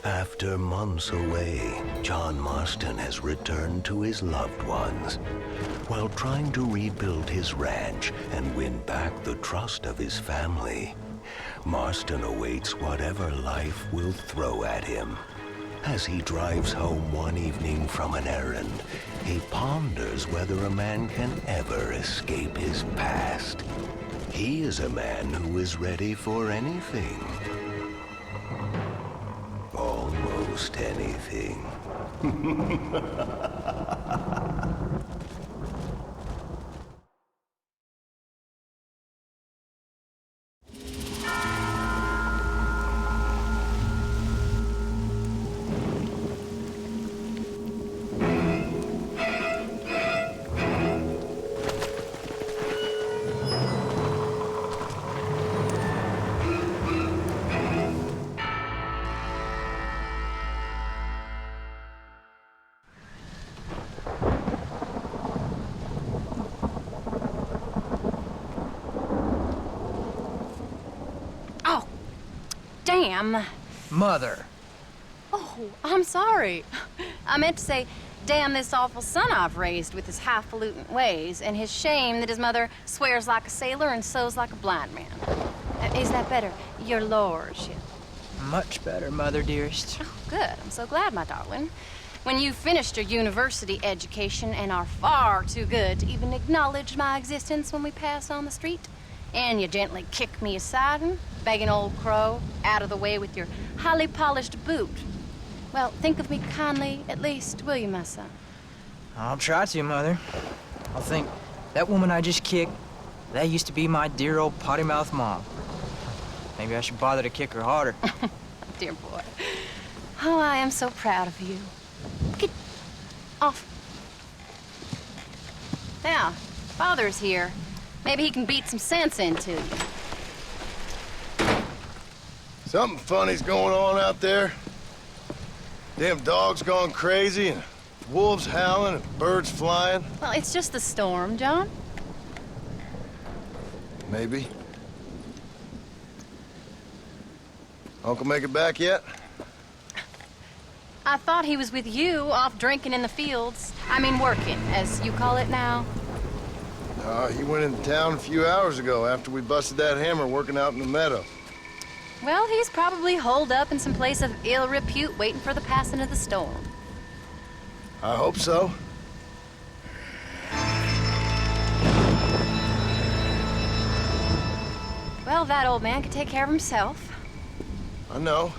After months away, John Marston has returned to his loved ones. While trying to rebuild his ranch and win back the trust of his family, Marston awaits whatever life will throw at him. As he drives home one evening from an errand, he ponders whether a man can ever escape his past. He is a man who is ready for anything. Almost anything. Oh, damn. Mother. Oh, I'm sorry. I meant to say, damn this awful son I've raised with his highfalutin ways and his shame that his mother swears like a sailor and sews like a blind man. Is that better, your lordship? Much better, Mother dearest. Oh, good. I'm so glad, my darling. When you've finished your university education and are far too good to even acknowledge my existence when we pass on the street, and you gently kick me aside and begging old crow out of the way with your highly polished boot. Well, think of me kindly, at least, will you, my son? I'll try to, Mother. I'll think, that woman I just kicked, that used to be my dear old potty-mouthed mom. Maybe I should bother to kick her harder. Dear boy. Oh, I am so proud of you. Get off. Now, Father's here. Maybe he can beat some sense into you. Something funny's going on out there. Damn dogs gone crazy and wolves howling and birds flying. Well, it's just the storm, John. Maybe. Uncle make it back yet? I thought he was with you, off drinking in the fields. I mean, working, as you call it now. He went into town a few hours ago after we busted that hammer working out in the meadow. Well, he's probably holed up in some place of ill repute waiting for the passing of the storm. I hope so. Well, that old man could take care of himself. I know.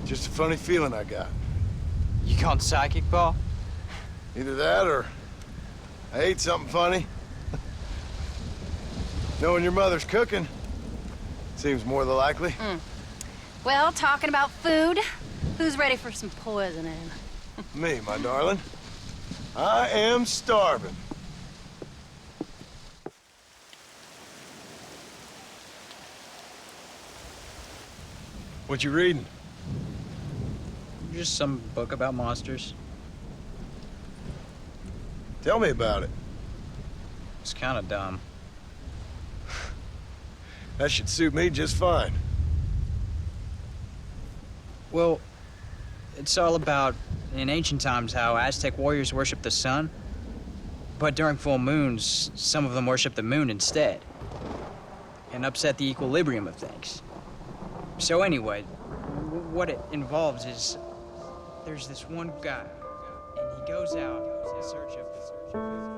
Just a funny feeling I got. You gone psychic, Pa? Either that or I ate something funny. Knowing your mother's cooking seems more than likely. Well, talking about food, who's ready for some poisoning? Me, my darling. I am starving. What you reading? Just some book about monsters. Tell me about it. It's kind of dumb. That should suit me just fine. Well, it's all about, in ancient times, how Aztec warriors worshiped the sun. But during full moons, some of them worshiped the moon instead. And upset the equilibrium of things. So anyway, what it involves is, there's this one guy, and he goes out in search of his family.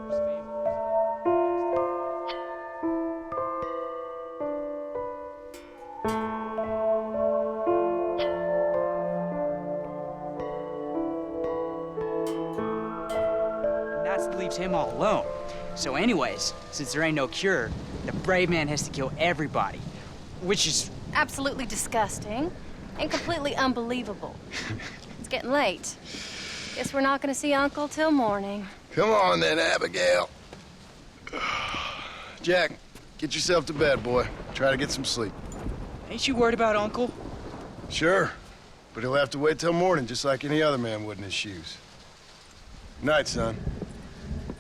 Leaves him all alone. So anyways, since there ain't no cure, the brave man has to kill everybody, which is Absolutely disgusting and completely unbelievable. It's getting late. Guess we're not gonna see Uncle till morning. Come on then, Abigail. Jack, get yourself to bed, boy. Try to get some sleep. Ain't you worried about Uncle? Sure, but he'll have to wait till morning just like any other man would in his shoes. Night, son.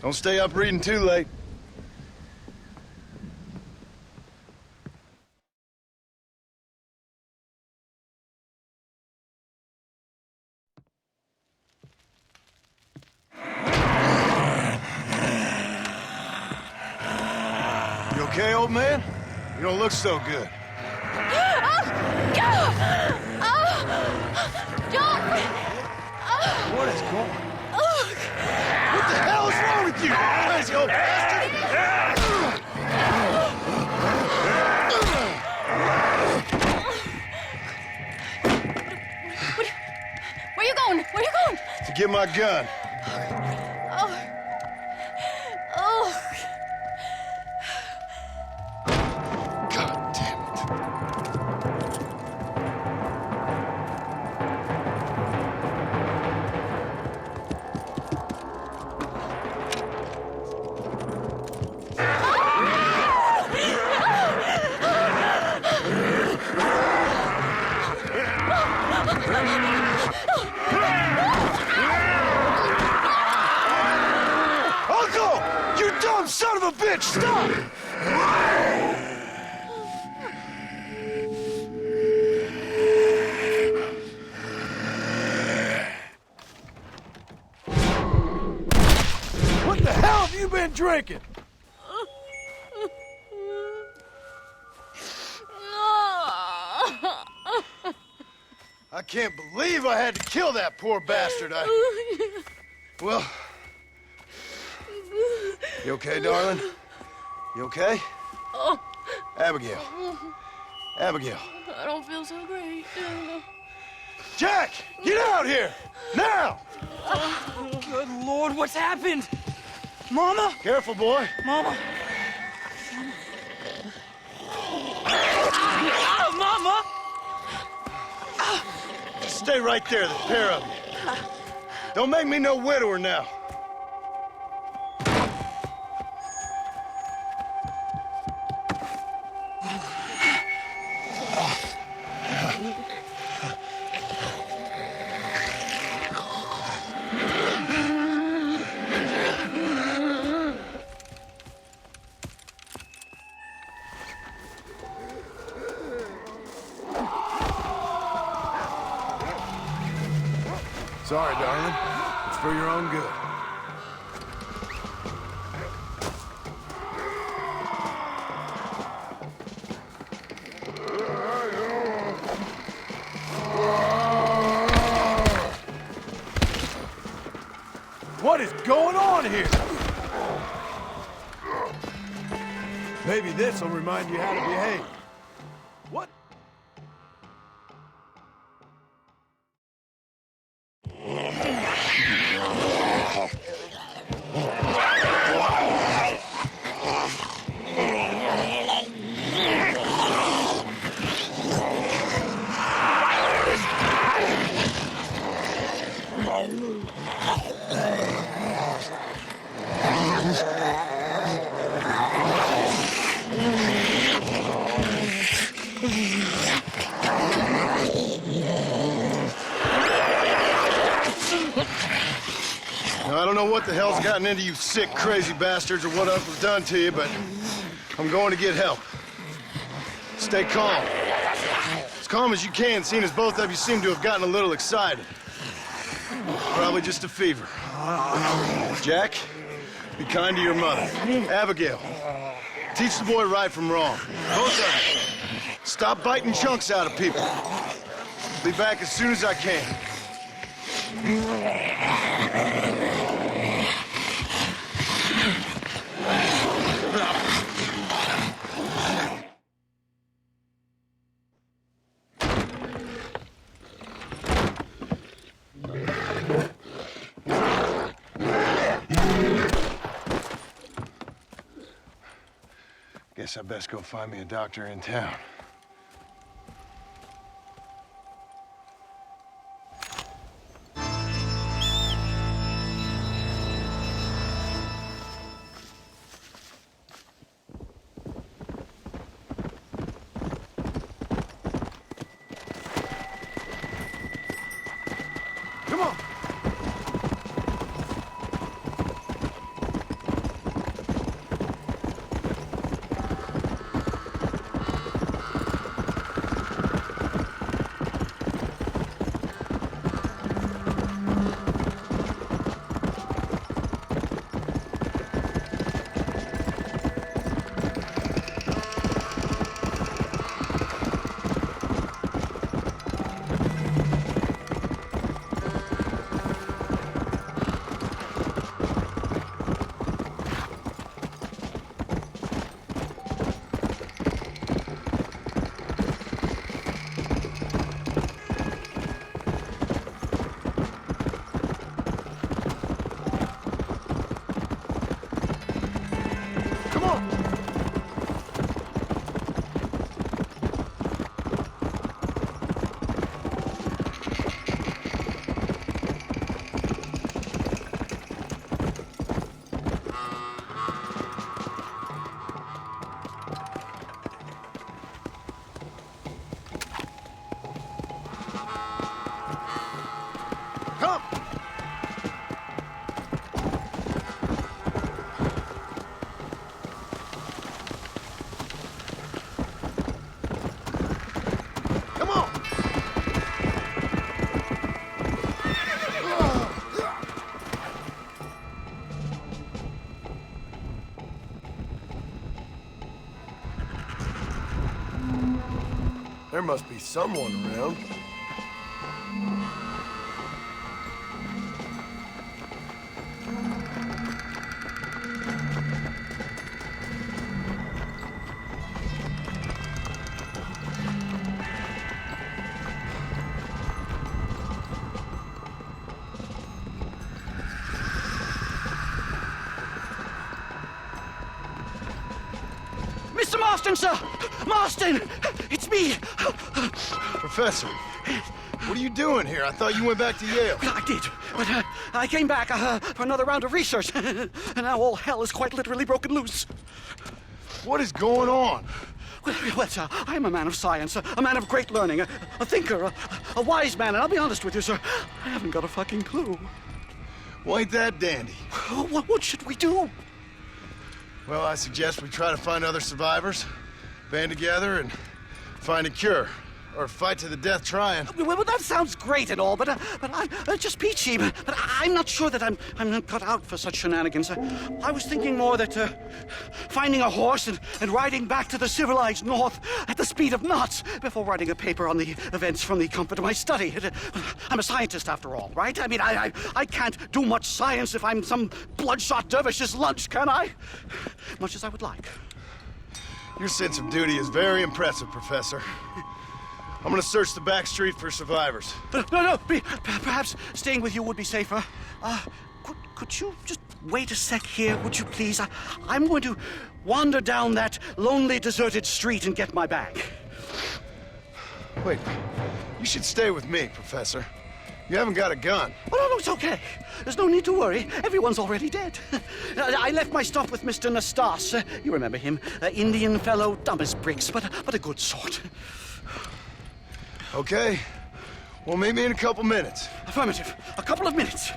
Don't stay up reading too late. okay, old man? You don't look so good. What is going on? What the hell is wrong with you, crazy old bastard? Where you going? Where you going? To get my gun. Oh. Oh. God damn it. Uncle! You dumb son of a bitch! Stop! What the hell have you been drinking? I can't believe I had to kill that poor bastard. Well... You okay, darling? You okay? Oh, Abigail. Abigail. I don't feel so great. Jack! Get out here! Now! Good Lord, what's happened? Mama? Careful, boy. Mama? Ah, Mama! Stay right there, the pair of you. Don't make me no widower now. Sorry, darling. It's for your own good. What is going on here? Maybe this will remind you how to behave. What? Now, I don't know what the hell's gotten into you sick, crazy bastards or what Uncle's done to you, but I'm going to get help. Stay calm. As calm as you can, seeing as both of you seem to have gotten a little excited. Probably just a fever. Jack, be kind to your mother. Abigail, teach the boy right from wrong. Both of you. Stop biting chunks out of people. Be back as soon as I can. Guess I best go find me a doctor in town. Come on! There must be someone around. Mr. Marston, sir! Marston! It's me! Professor, what are you doing here? I thought you went back to Yale. Well, I did, but I came back for another round of research, and now all hell is quite literally broken loose. What is going on? Well, sir, I'm a man of science, a man of great learning, a thinker, a wise man, and I'll be honest with you, sir, I haven't got a fucking clue. Well, ain't that dandy? What should we do? Well, I suggest we try to find other survivors, band together, and find a cure. Or fight to the death trying. Well, that sounds great and all, but I'm just peachy. But I'm not sure that I'm not cut out for such shenanigans. I was thinking more that finding a horse and riding back to the civilized north at the speed of knots before writing a paper on the events from the comfort of my study. I'm a scientist after all, right? I mean, I can't do much science if I'm some bloodshot dervish's lunch, can I? Much as I would like. Your sense of duty is very impressive, Professor. I'm gonna search the back street for survivors. No, perhaps staying with you would be safer. Could you just wait a sec here, would you please? I'm going to wander down that lonely, deserted street and get my bag. Wait, you should stay with me, Professor. You haven't got a gun. Oh, no, it's okay. There's no need to worry. Everyone's already dead. I left my stuff with Mr. Nastas. You remember him. Indian fellow, dumb as bricks, but a good sort. Okay. Well, meet me in a couple minutes. Affirmative. A couple of minutes.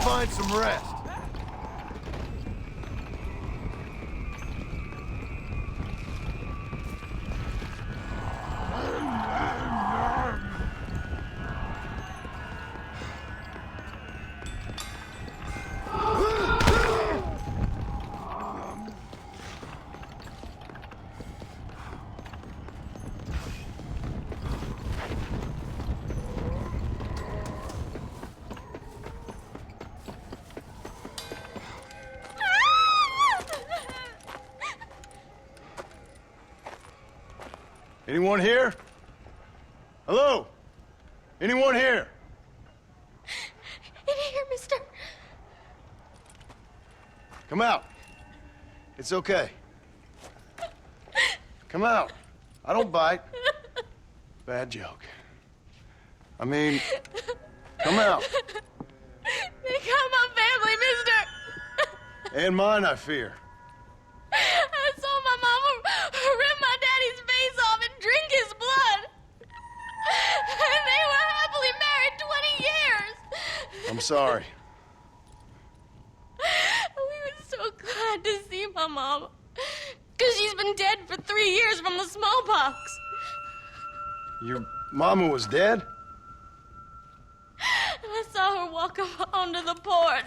Find some rest. Anyone here? Hello? Anyone here? In here, mister. Come out. It's okay. Come out. I don't bite. Bad joke. I mean, come out. They got my family, mister. And mine, I fear. I saw my mama rip my daddy's face off and drink his blood. And they were happily married 20 years. I'm sorry. We were so glad to see my mama. Because she's been dead for 3 years from the smallpox. Your mama was dead? And I saw her walk up onto the porch.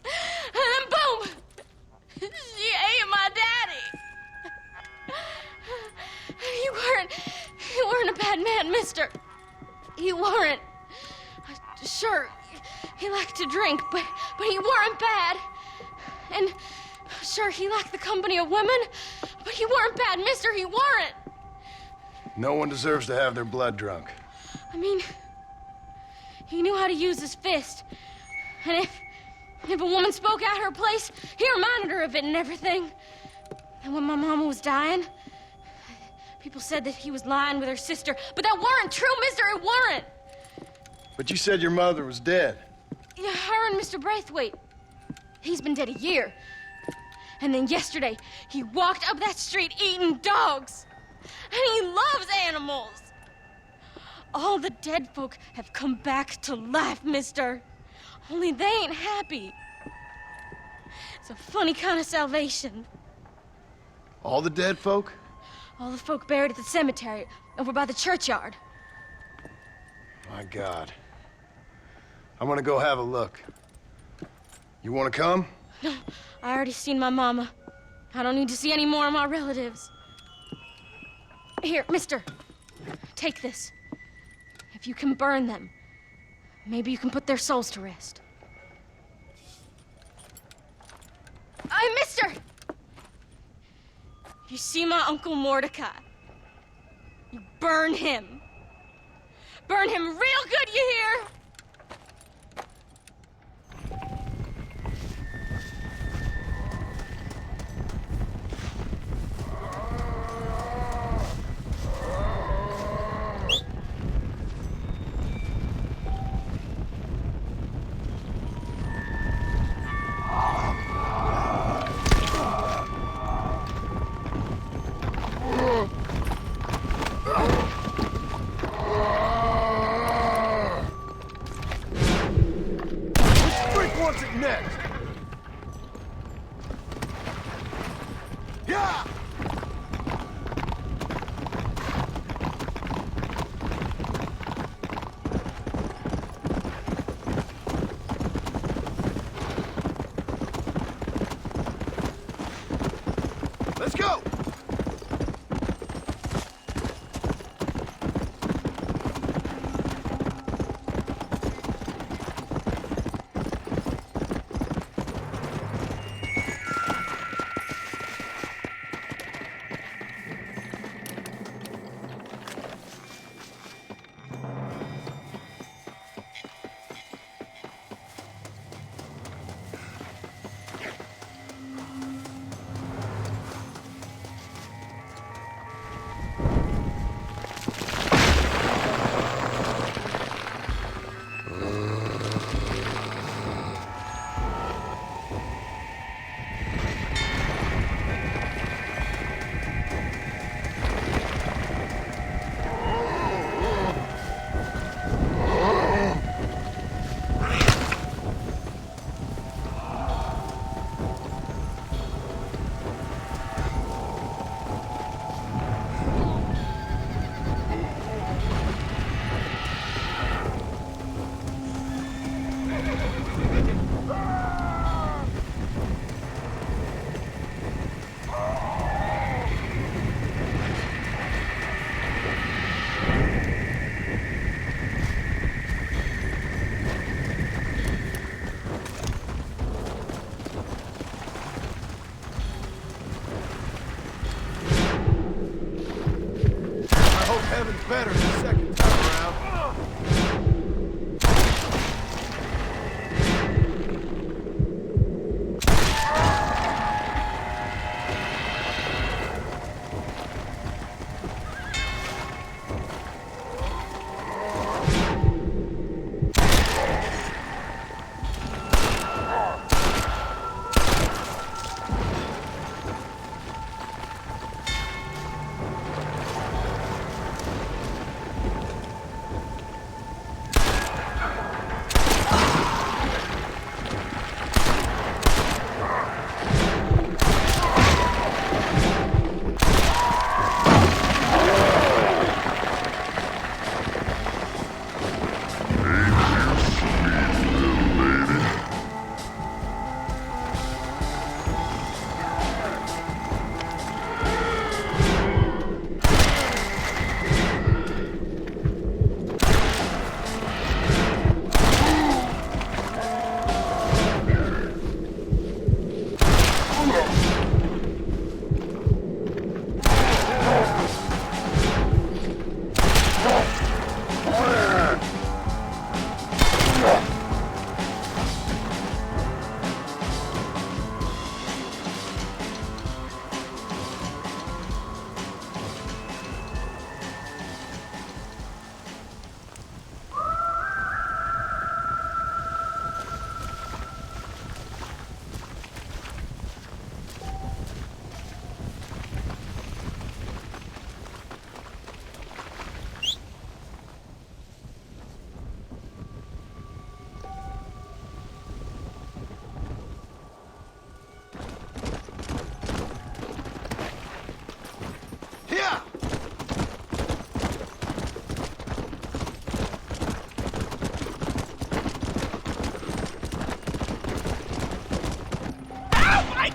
And then boom! She ate my daddy. You weren't a bad man, mister. You weren't. Sure, he liked to drink, but he weren't bad. And sure, he liked the company of women, but he weren't bad, mister. He weren't. No one deserves to have their blood drunk. I mean, he knew how to use his fist. And if a woman spoke out her place, he reminded her of it and everything. And when my mama was dying, people said that he was lying with her sister, but that weren't true, mister, it weren't. But you said your mother was dead. Yeah, her and Mr. Braithwaite. He's been dead a year. And then yesterday, he walked up that street eating dogs. And he loves animals. All the dead folk have come back to life, mister. Only they ain't happy. It's a funny kind of salvation. All the dead folk? All the folk buried at the cemetery over by the churchyard. My God. I'm gonna go have a look. You wanna come? No, I already seen my mama. I don't need to see any more of my relatives. Here, mister, take this. If you can burn them, maybe you can put their souls to rest. Mister! You see my Uncle Mordecai? You burn him. Burn him real good, you hear? What's it next? Yeah! Let's go! Heaven's better the second time around.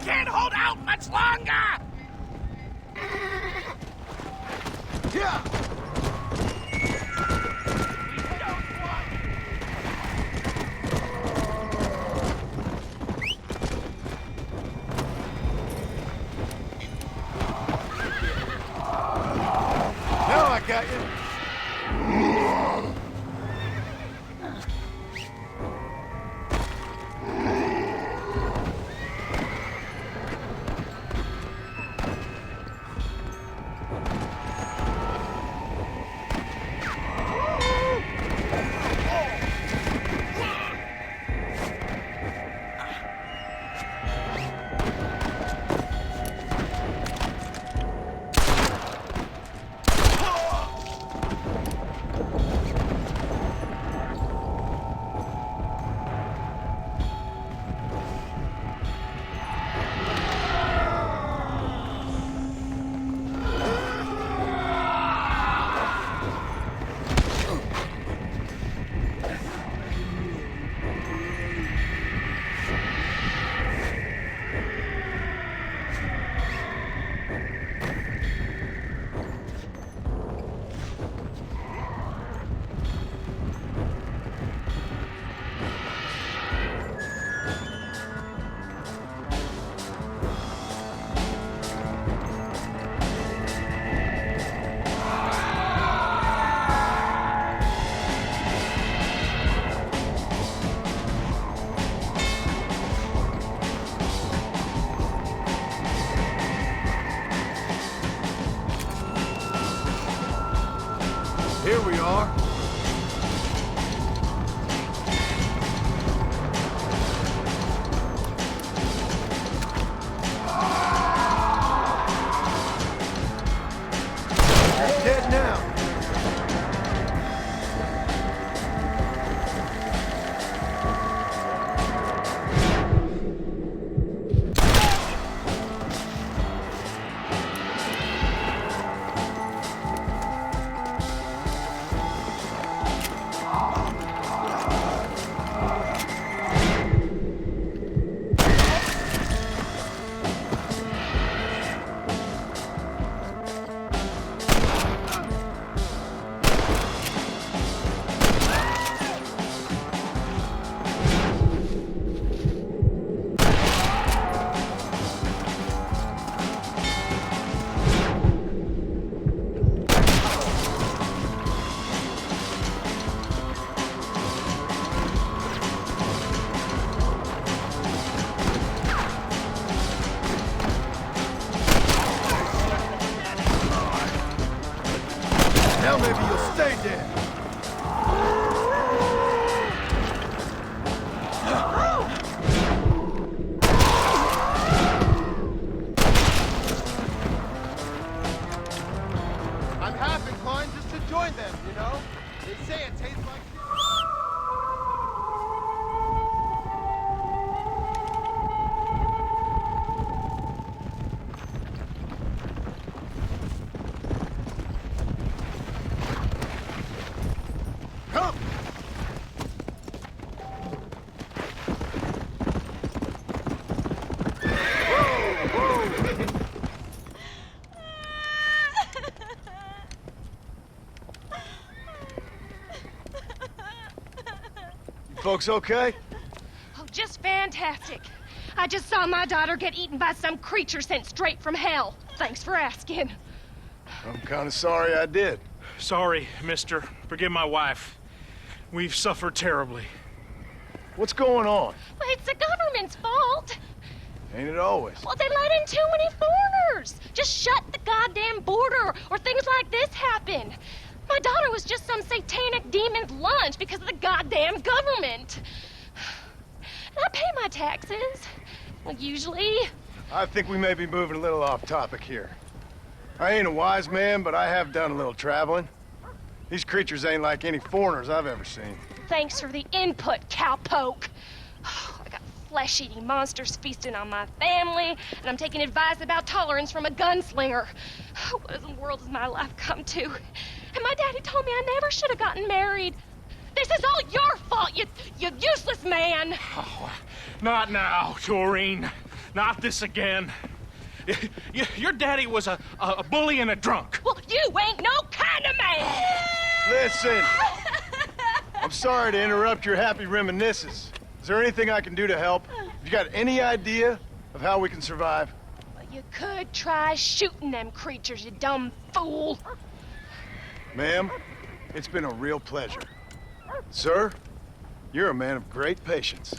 can't hold out much longer! Yeah! Now I got you. Here we are. Dead now. Now maybe you'll stay dead. I'm half inclined just to join them, you know? They say it tastes like... Come! Folks okay? Oh, just fantastic. I just saw my daughter get eaten by some creature sent straight from hell. Thanks for asking. I'm kind of sorry I did. Sorry, mister. Forgive my wife. We've suffered terribly. What's going on? Well, it's the government's fault. Ain't it always? Well, they let in too many foreigners. Just shut the goddamn border, or things like this happen. My daughter was just some satanic demon's lunch because of the goddamn government. And I pay my taxes. Well, usually. I think we may be moving a little off topic here. I ain't a wise man, but I have done a little traveling. These creatures ain't like any foreigners I've ever seen. Thanks for the input, cowpoke. I got flesh-eating monsters feasting on my family, and I'm taking advice about tolerance from a gunslinger. What in the world has my life come to? And my daddy told me I never should have gotten married. This is all your fault, you useless man! Oh, not now, Doreen. Not this again. Your daddy was a bully and a drunk. Well, you ain't no kind of man! Listen, I'm sorry to interrupt your happy reminiscences. Is there anything I can do to help? Have you got any idea of how we can survive? Well, you could try shooting them creatures, you dumb fool. Ma'am, it's been a real pleasure. Sir, you're a man of great patience.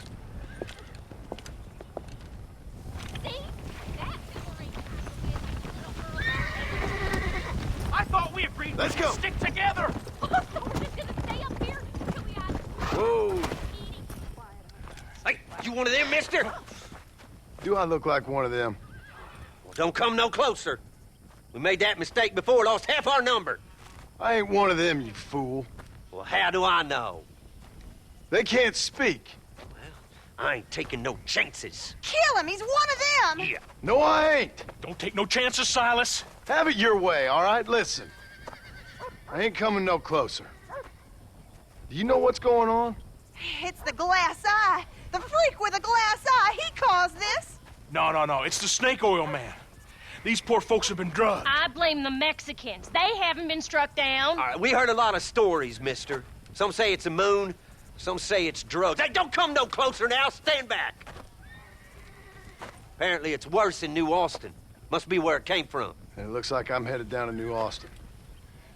I thought we agreed Let's to go. stick together. Whoa. Hey, you one of them, mister? Do I look like one of them? Well, don't come no closer. We made that mistake before, lost half our number. I ain't one of them, you fool. Well, how do I know? They can't speak. I ain't taking no chances. Kill him! He's one of them! Yeah. No, I ain't. Don't take no chances, Silas. Have it your way, all right? Listen. I ain't coming no closer. Do you know what's going on? It's the glass eye. The freak with a glass eye. He caused this. No. It's the snake oil man. These poor folks have been drugged. I blame the Mexicans. They haven't been struck down. All right, we heard a lot of stories, mister. Some say it's a moon, some say it's drugs. Hey, don't come no closer now. Stand back. Apparently it's worse in New Austin. Must be where it came from. And it looks like I'm headed down to New Austin.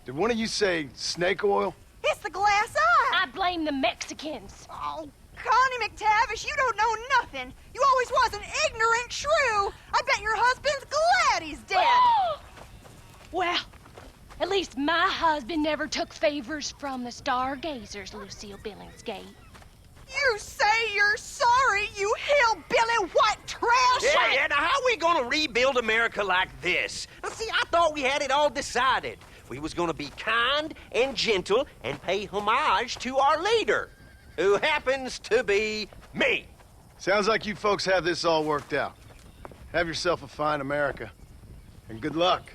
Did one of you say snake oil? It's the glass eye. I blame the Mexicans. Oh, Connie McTavish, you don't know nothing. You always was an ignorant shrew. I bet your husband's glad he's dead. Well, at least my husband never took favors from the stargazers, Lucille Billingsgate. You say you're sorry, you hillbilly white trash! Yeah, now how we gonna rebuild America like this? Now, see, I thought we had it all decided. We was gonna be kind and gentle and pay homage to our leader, who happens to be me. Sounds like you folks have this all worked out. Have yourself a fine America. And good luck.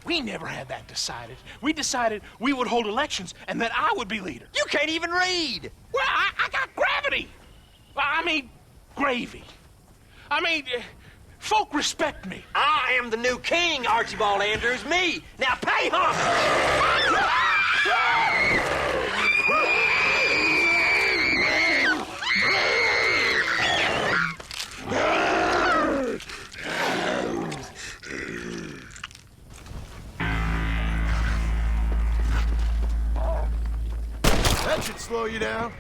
We never had that decided. We decided we would hold elections and that I would be leader. You can't even read. Well, I got gravity. I mean, gravy. I mean, folk respect me. I am the new king, Archibald Andrews, me. Now pay homage. That should slow you down.